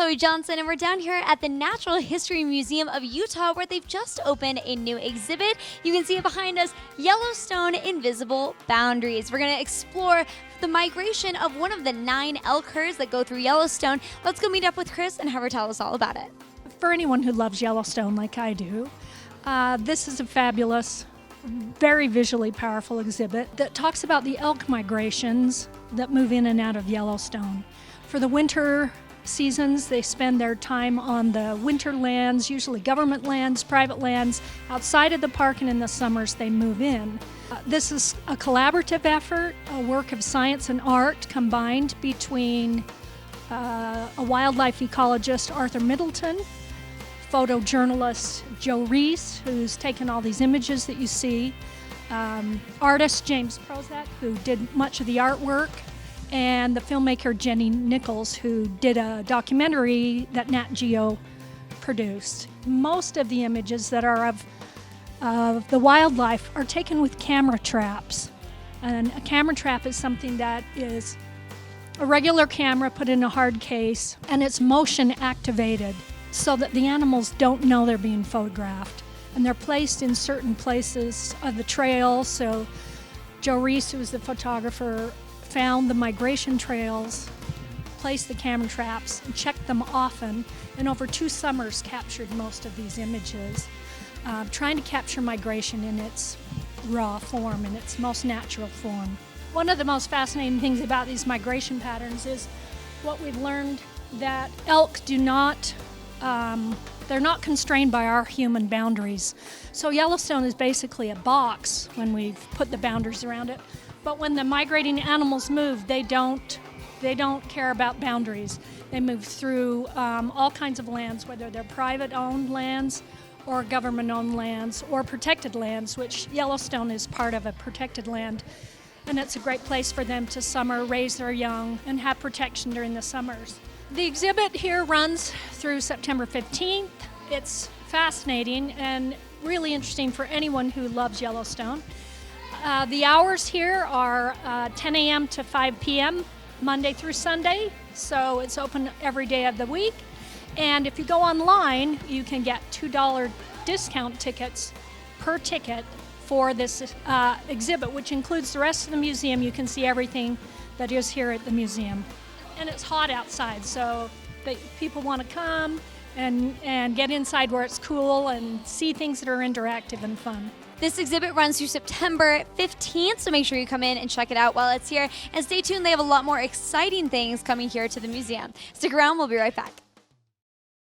Zoe Johnson, and we're down here at the Natural History Museum of Utah, where they've just opened a new exhibit. You can see it behind us, Yellowstone Invisible Boundaries. We're going to explore the migration of one of the 9 elk herds that go through Yellowstone. Let's go meet up with Chris and have her tell us all about it. For anyone who loves Yellowstone like I do, this is a fabulous, very visually powerful exhibit that talks about the elk migrations that move in and out of Yellowstone. For the winter seasons, they spend their time on the winter lands, usually government lands, private lands, outside of the park, and in the summers they move in. This is a collaborative effort, a work of science and art combined between a wildlife ecologist, Arthur Middleton, photojournalist Joe Reese, who's taken all these images that you see, artist James Prozac, who did much of the artwork, and the filmmaker Jenny Nichols, who did a documentary that Nat Geo produced. Most of the images that are of the wildlife are taken with camera traps. And a camera trap is something that is a regular camera put in a hard case, and it's motion activated so that the animals don't know they're being photographed. And they're placed in certain places of the trail. So Joe Reese, who was the photographer, found the migration trails, placed the camera traps, and checked them often, and over 2 summers captured most of these images, trying to capture migration in its raw form, in its most natural form. One of the most fascinating things about these migration patterns is what we've learned, that elk do not, they're not constrained by our human boundaries. So Yellowstone is basically a box when we've put the boundaries around it. But when the migrating animals move, they don't care about boundaries. They move through all kinds of lands, whether they're private-owned lands or government-owned lands or protected lands, which Yellowstone is part of a protected land. And it's a great place for them to summer, raise their young, and have protection during the summers. The exhibit here runs through September 15th. It's fascinating and really interesting for anyone who loves Yellowstone. The hours here are 10 a.m. to 5 p.m. Monday through Sunday, so it's open every day of the week. And if you go online, you can get $2 discount tickets per ticket for this exhibit, which includes the rest of the museum. You can see everything that is here at the museum. And it's hot outside, so people want to come and get inside where it's cool and see things that are interactive and fun. This exhibit runs through September 15th, so make sure you come in and check it out while it's here. And stay tuned, they have a lot more exciting things coming here to the museum. Stick around, we'll be right back.